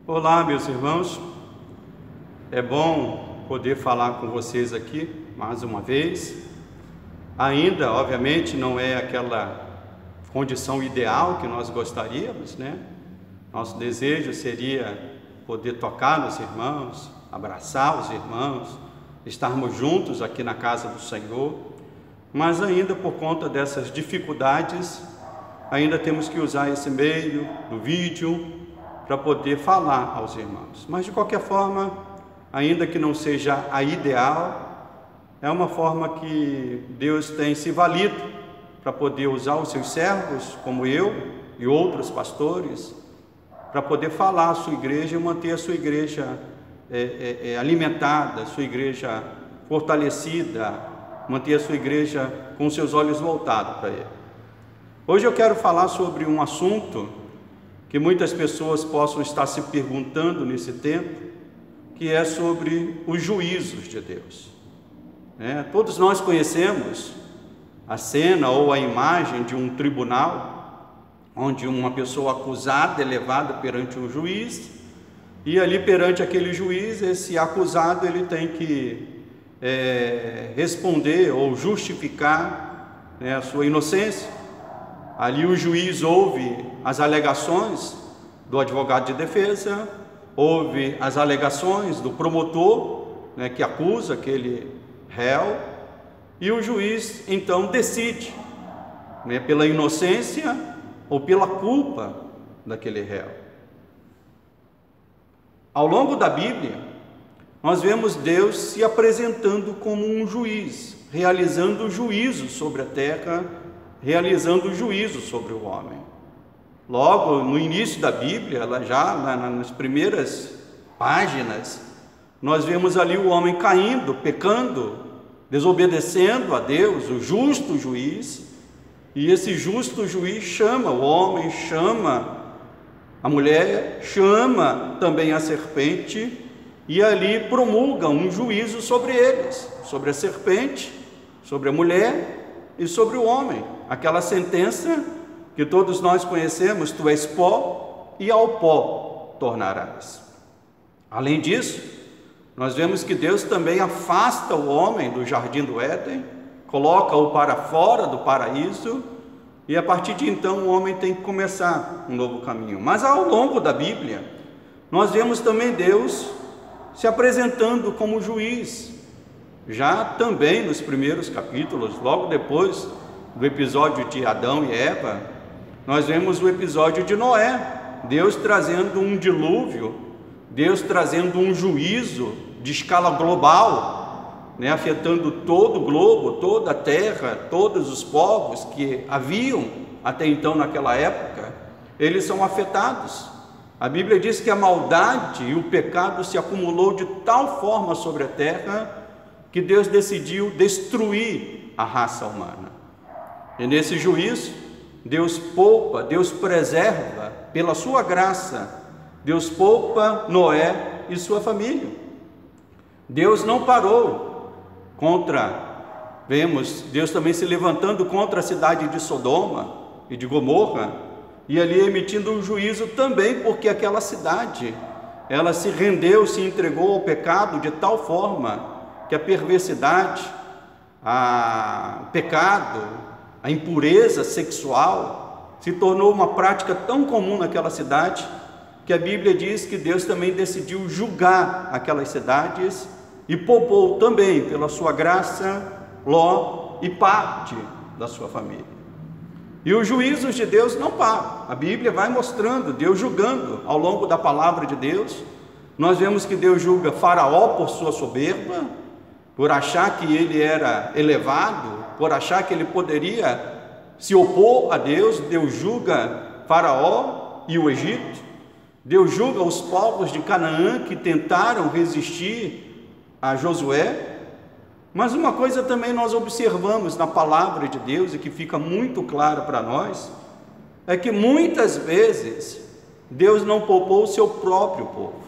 Olá, meus irmãos, é bom poder falar com vocês aqui mais uma vez. Ainda, obviamente, não é aquela condição ideal que nós gostaríamos, né? Nosso desejo seria poder tocar nos irmãos, abraçar os irmãos, estarmos juntos aqui na casa do Senhor, mas ainda por conta dessas dificuldades, ainda temos que usar esse meio do vídeo para poder falar aos irmãos. Mas de qualquer forma, ainda que não seja a ideal, é uma forma que Deus tem se valido para poder usar os seus servos, como eu e outros pastores, para poder falar à sua igreja e manter a sua igreja alimentada, a sua igreja fortalecida, manter a sua igreja com seus olhos voltados para Ele. Hoje eu quero falar sobre um assunto que muitas pessoas possam estar se perguntando nesse tempo, que é sobre os juízos de Deus. Todos nós conhecemos a cena ou a imagem de um tribunal, onde uma pessoa acusada é levada perante um juiz, e ali perante aquele juiz, esse acusado ele tem que responder ou justificar a sua inocência. Ali o juiz ouve as alegações do advogado de defesa, ouve as alegações do promotor, que acusa aquele réu, e o juiz então decide, pela inocência ou pela culpa daquele réu. Ao longo da Bíblia, nós vemos Deus se apresentando como um juiz, realizando juízo sobre a terra, realizando juízo sobre o homem. Logo no início da Bíblia, já nas primeiras páginas, nós vemos ali o homem caindo, pecando, desobedecendo a Deus, o justo juiz, e esse justo juiz chama o homem, chama a mulher, chama também a serpente, e ali promulga um juízo sobre eles, sobre a serpente, sobre a mulher e sobre o homem. Aquela sentença que todos nós conhecemos: tu és pó e ao pó tornarás. Além disso, nós vemos que Deus também afasta o homem do jardim do Éden, coloca-o para fora do paraíso, e a partir de então o homem tem que começar um novo caminho. Mas ao longo da Bíblia, nós vemos também Deus se apresentando como juiz, já também nos primeiros capítulos, logo depois do episódio de Adão e Eva, nós vemos o episódio de Noé, Deus trazendo um dilúvio, Deus trazendo um juízo de escala global, afetando todo o globo, toda a terra, todos os povos que haviam até então naquela época, eles são afetados. A Bíblia diz que a maldade e o pecado se acumulou de tal forma sobre a terra que Deus decidiu destruir a raça humana. E nesse juízo, Deus poupa, Deus preserva, pela sua graça, Deus poupa Noé e sua família. Deus não parou vemos Deus também se levantando contra a cidade de Sodoma e de Gomorra, e ali emitindo um juízo também, porque aquela cidade, ela se rendeu, se entregou ao pecado de tal forma que a perversidade, o pecado, a impureza sexual se tornou uma prática tão comum naquela cidade, que a Bíblia diz que Deus também decidiu julgar aquelas cidades e poupou também, pela sua graça, Ló e parte da sua família. E os juízos de Deus não param. A Bíblia vai mostrando Deus julgando ao longo da palavra de Deus. Nós vemos que Deus julga Faraó por sua soberba, por achar que ele era elevado, por achar que ele poderia se opor a Deus. Deus julga Faraó e o Egito. Deus julga os povos de Canaã que tentaram resistir a Josué. Mas uma coisa também nós observamos na palavra de Deus, e que fica muito claro para nós, é que muitas vezes Deus não poupou o seu próprio povo,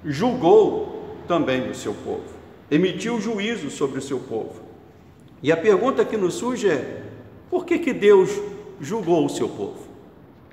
julgou também o seu povo, emitiu juízo sobre o seu povo. E a pergunta que nos surge é: por que Deus julgou o seu povo?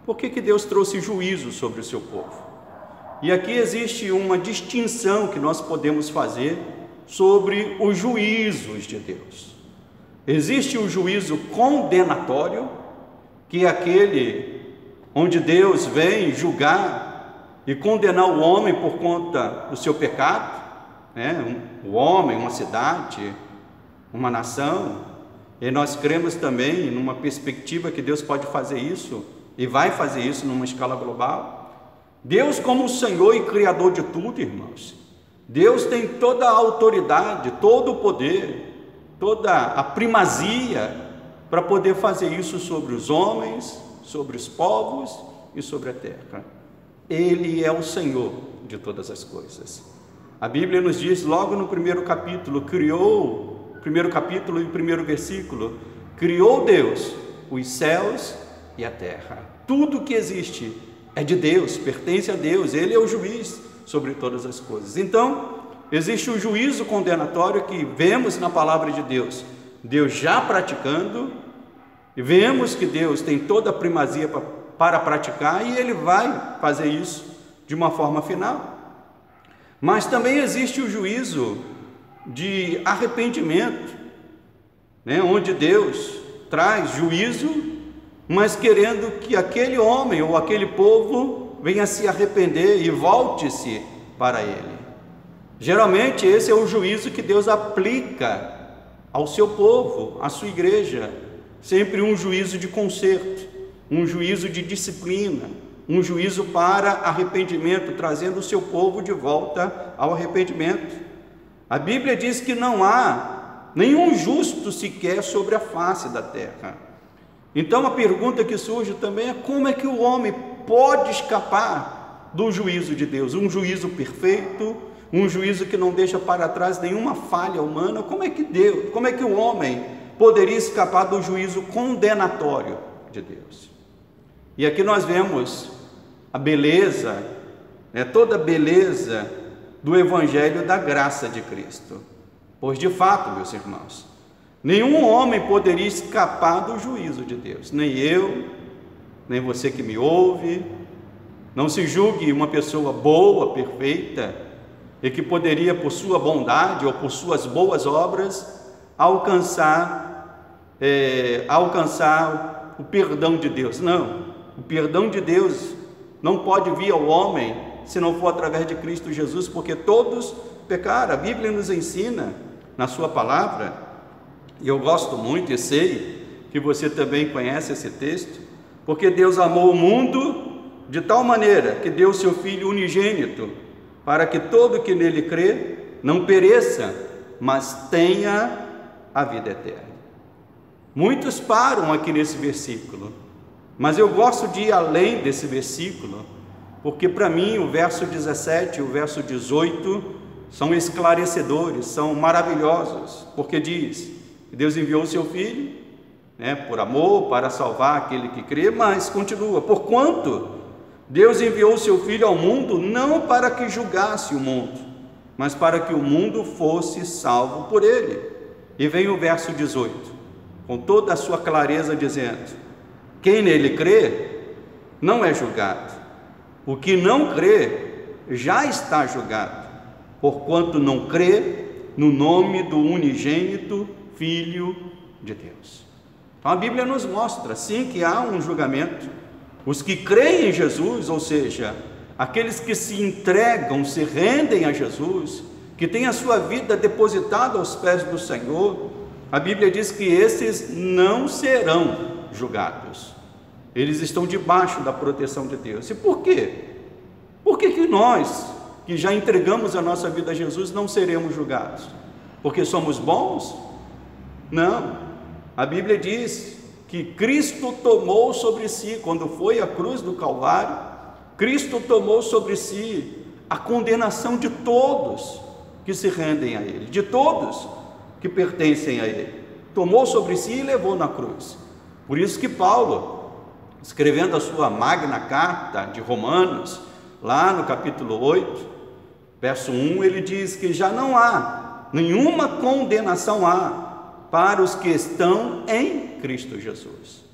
Por que Deus trouxe juízo sobre o seu povo? E aqui existe uma distinção que nós podemos fazer sobre os juízos de Deus. Existe o juízo condenatório, que é aquele onde Deus vem julgar e condenar o homem por conta do seu pecado, o homem, uma cidade, uma nação. E nós cremos também numa perspectiva que Deus pode fazer isso e vai fazer isso numa escala global. Deus, como o Senhor e Criador de tudo, irmãos, Deus tem toda a autoridade, todo o poder, toda a primazia para poder fazer isso sobre os homens, sobre os povos e sobre a terra. Ele é o Senhor de todas as coisas. A Bíblia nos diz logo no primeiro capítulo, primeiro capítulo e primeiro versículo, criou Deus os céus e a terra. Tudo que existe é de Deus, pertence a Deus, Ele é o juiz sobre todas as coisas. Então, existe o juízo condenatório que vemos na palavra de Deus, Deus já praticando, e vemos que Deus tem toda a primazia para praticar, e Ele vai fazer isso de uma forma final. Mas também existe o juízo de arrependimento, onde Deus traz juízo, mas querendo que aquele homem ou aquele povo venha se arrepender e volte-se para Ele. Geralmente esse é o juízo que Deus aplica ao seu povo, à sua igreja, sempre um juízo de conserto, um juízo de disciplina, um juízo para arrependimento, trazendo o seu povo de volta ao arrependimento. A Bíblia diz que não há nenhum justo sequer sobre a face da terra. Então a pergunta que surge também é: como é que o homem pode escapar do juízo de Deus? Um juízo perfeito, um juízo que não deixa para trás nenhuma falha humana. Como é que o homem poderia escapar do juízo condenatório de Deus? E aqui nós vemos a beleza, toda a beleza do Evangelho da graça de Cristo. Pois de fato, meus irmãos, nenhum homem poderia escapar do juízo de Deus, nem eu, nem você que me ouve. Não se julgue uma pessoa boa, perfeita, e que poderia, por sua bondade ou por suas boas obras, alcançar o perdão de Deus. Não, o perdão de Deus não pode vir ao homem se não for através de Cristo Jesus, porque todos pecaram. A Bíblia nos ensina na sua palavra, e eu gosto muito e sei que você também conhece esse texto, porque Deus amou o mundo de tal maneira que deu seu Filho unigênito, para que todo que nele crê não pereça, mas tenha a vida eterna. Muitos param aqui nesse versículo, mas eu gosto de ir além desse versículo, porque para mim o verso 17 e o verso 18 são esclarecedores, são maravilhosos, porque diz que Deus enviou o seu Filho, por amor, para salvar aquele que crê, mas continua: porquanto Deus enviou o seu Filho ao mundo, não para que julgasse o mundo, mas para que o mundo fosse salvo por ele. E vem o verso 18, com toda a sua clareza, dizendo: quem nele crê, não é julgado. O que não crê, já está julgado, porquanto não crê no nome do unigênito Filho de Deus. Então a Bíblia nos mostra, sim, que há um julgamento. Os que creem em Jesus, ou seja, aqueles que se entregam, se rendem a Jesus, que têm a sua vida depositada aos pés do Senhor, a Bíblia diz que esses não serão julgados. Eles estão debaixo da proteção de Deus. E por quê? Por que nós, que já entregamos a nossa vida a Jesus, não seremos julgados? Porque somos bons? Não. A Bíblia diz que Cristo tomou sobre si, quando foi à cruz do Calvário, Cristo tomou sobre si a condenação de todos que se rendem a Ele, de todos que pertencem a Ele. Tomou sobre si e levou na cruz. Por isso que Paulo, escrevendo a sua magna carta de Romanos, lá no capítulo 8, verso 1, ele diz que já não há nenhuma condenação para os que estão em Cristo Jesus.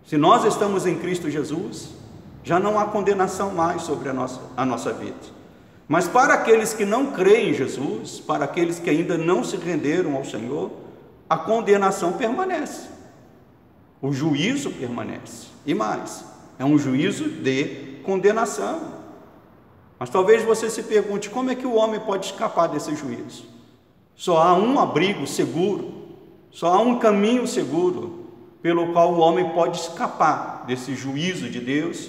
Se nós estamos em Cristo Jesus, já não há condenação mais sobre a nossa vida. Mas para aqueles que não creem em Jesus, para aqueles que ainda não se renderam ao Senhor, a condenação permanece, o juízo permanece, e mais, é um juízo de condenação. Mas talvez você se pergunte, como é que o homem pode escapar desse juízo? Só há um abrigo seguro, só há um caminho seguro pelo qual o homem pode escapar desse juízo de Deus,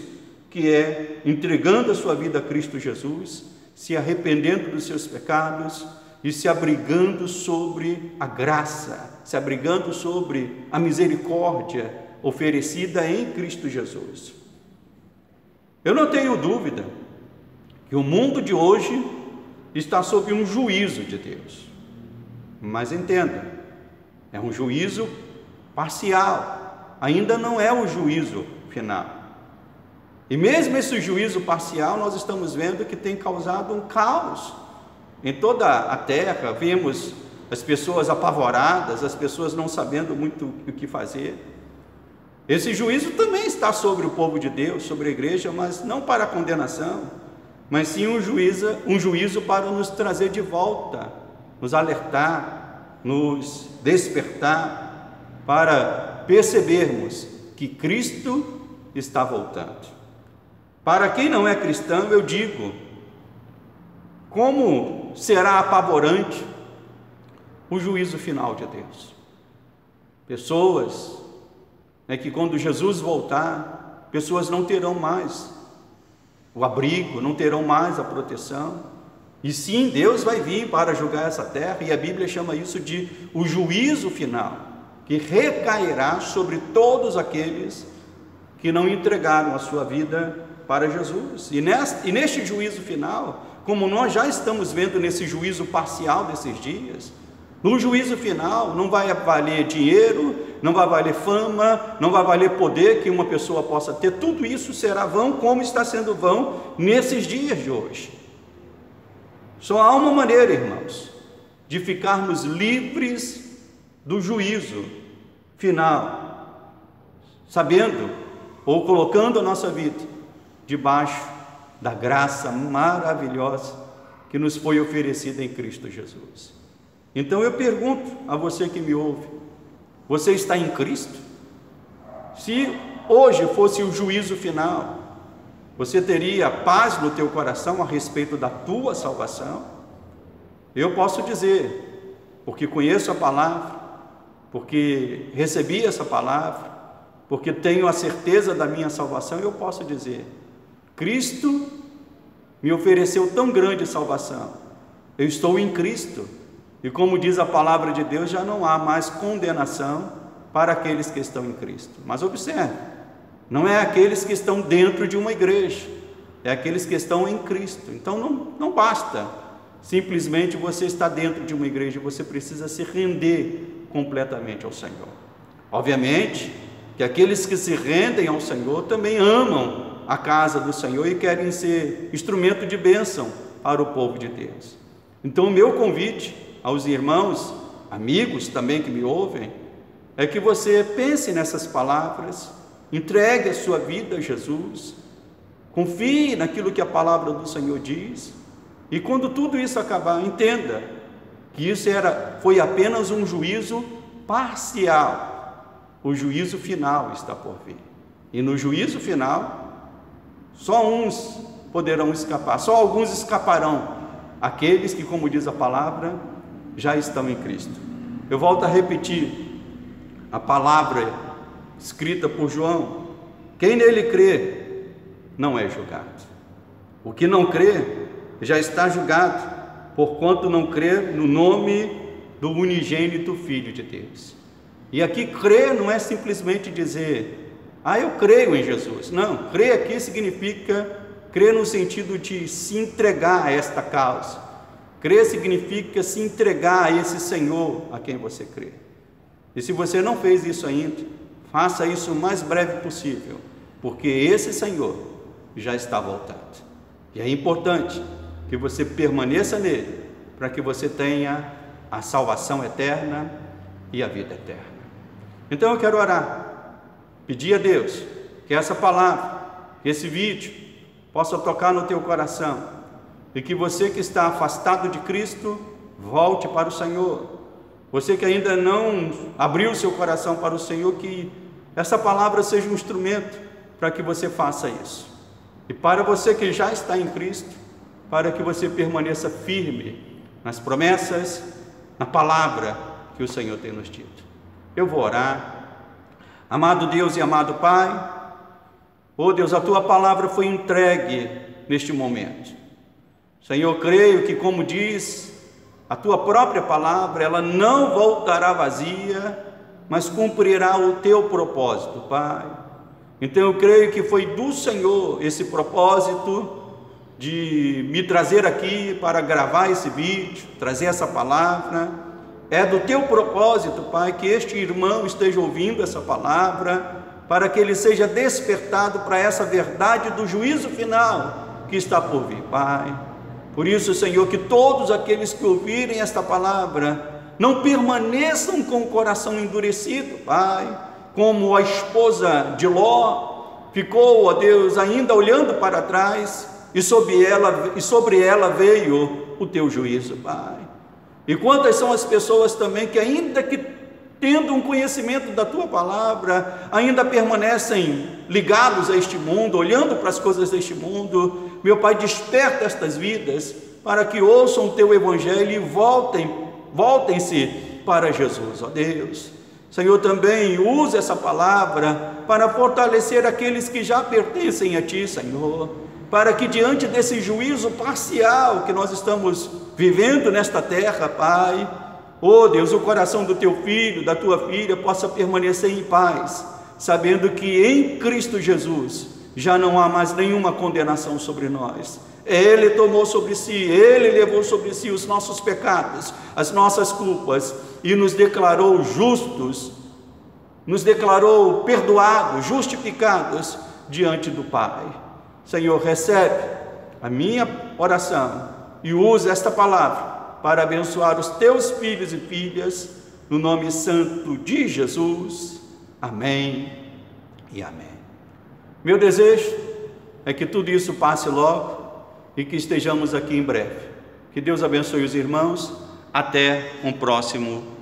que é entregando a sua vida a Cristo Jesus, se arrependendo dos seus pecados e se abrigando sobre a graça, se abrigando sobre a misericórdia oferecida em Cristo Jesus. Eu não tenho dúvida que o mundo de hoje está sob um juízo de Deus, mas entenda, é um juízo parcial, ainda não é o juízo final. E mesmo esse juízo parcial, nós estamos vendo que tem causado um caos em toda a terra. Vemos as pessoas apavoradas, as pessoas não sabendo muito o que fazer. Esse juízo também está sobre o povo de Deus, sobre a igreja, mas não para a condenação, mas sim um juízo para nos trazer de volta, nos alertar, nos despertar, para percebermos que Cristo está voltando. Para quem não é cristão, eu digo, como será apavorante o juízo final de Deus. Pessoas, que quando Jesus voltar, pessoas não terão mais o abrigo, não terão mais a proteção, e sim, Deus vai vir para julgar essa terra, e a Bíblia chama isso de o juízo final, que recairá sobre todos aqueles que não entregaram a sua vida para Jesus. E neste juízo final, como nós já estamos vendo nesse juízo parcial desses dias, no juízo final não vai valer dinheiro, não vai valer fama, não vai valer poder que uma pessoa possa ter, tudo isso será vão, como está sendo vão nesses dias de hoje. Só há uma maneira, irmãos, de ficarmos livres do juízo final, sabendo ou colocando a nossa vida debaixo da graça maravilhosa que nos foi oferecida em Cristo Jesus. Então eu pergunto a você que me ouve, você está em Cristo? Se hoje fosse o juízo final, você teria paz no teu coração a respeito da tua salvação? Eu posso dizer, porque conheço a palavra, porque recebi essa palavra, porque tenho a certeza da minha salvação, eu posso dizer, Cristo me ofereceu tão grande salvação, eu estou em Cristo, e como diz a palavra de Deus, já não há mais condenação para aqueles que estão em Cristo. Mas observe, não é aqueles que estão dentro de uma igreja, é aqueles que estão em Cristo. Então não basta simplesmente você estar dentro de uma igreja, você precisa se render completamente ao Senhor. Obviamente que aqueles que se rendem ao Senhor também amam a casa do Senhor e querem ser instrumento de bênção para o povo de Deus. Então o meu convite aos irmãos, amigos também que me ouvem, é que você pense nessas palavras, entregue a sua vida a Jesus, confie naquilo que a palavra do Senhor diz, e quando tudo isso acabar, entenda que isso foi apenas um juízo parcial, o juízo final está por vir, e no juízo final, só uns poderão escapar, só alguns escaparão, aqueles que, como diz a palavra, já estão em Cristo. Eu volto a repetir a palavra escrita por João: quem nele crê não é julgado. O que não crê já está julgado, porquanto não crê no nome do unigênito Filho de Deus. E aqui crer não é simplesmente dizer, eu creio em Jesus. Não, crer aqui significa crer no sentido de se entregar a esta causa. Crer significa se entregar a esse Senhor a quem você crê. E se você não fez isso ainda, faça isso o mais breve possível, porque esse Senhor já está voltando. E é importante que você permaneça nele, para que você tenha a salvação eterna e a vida eterna. Então eu quero orar, pedir a Deus que essa palavra que esse vídeo possa tocar no teu coração e que você que está afastado de Cristo, volte para o Senhor. Você que ainda não abriu seu coração para o Senhor, que essa palavra seja um instrumento para que você faça isso. E para você que já está em Cristo, para que você permaneça firme nas promessas, na palavra que o Senhor tem nos dito. Eu vou orar. Amado Deus e amado Pai, oh Deus, a Tua palavra foi entregue neste momento. Senhor, creio que, como diz a Tua própria palavra, ela não voltará vazia, mas cumprirá o Teu propósito, Pai. Então eu creio que foi do Senhor esse propósito de me trazer aqui para gravar esse vídeo, trazer essa palavra. É do Teu propósito, Pai, que este irmão esteja ouvindo essa palavra, para que ele seja despertado para essa verdade do juízo final que está por vir, Pai. Por isso, Senhor, que todos aqueles que ouvirem esta palavra não permaneçam com o coração endurecido, Pai, como a esposa de Ló ficou, ó Deus, ainda olhando para trás, e sobre ela veio o Teu juízo, Pai. E quantas são as pessoas também que, ainda que tendo um conhecimento da Tua palavra, ainda permanecem ligados a este mundo, olhando para as coisas deste mundo. Meu Pai, desperta estas vidas para que ouçam o Teu Evangelho e voltem-se para Jesus, ó Deus. Senhor, também usa essa palavra para fortalecer aqueles que já pertencem a Ti, Senhor, para que diante desse juízo parcial que nós estamos vivendo nesta terra, Pai, oh Deus, o coração do Teu filho, da Tua filha possa permanecer em paz, sabendo que em Cristo Jesus já não há mais nenhuma condenação sobre nós. Ele tomou sobre si, Ele levou sobre si os nossos pecados, as nossas culpas, e nos declarou justos, nos declarou perdoados, justificados diante do Pai. Senhor, recebe a minha oração e usa esta palavra para abençoar os Teus filhos e filhas, no nome santo de Jesus. Amém e amém. Meu desejo é que tudo isso passe logo e que estejamos aqui em breve. Que Deus abençoe os irmãos. Até um próximo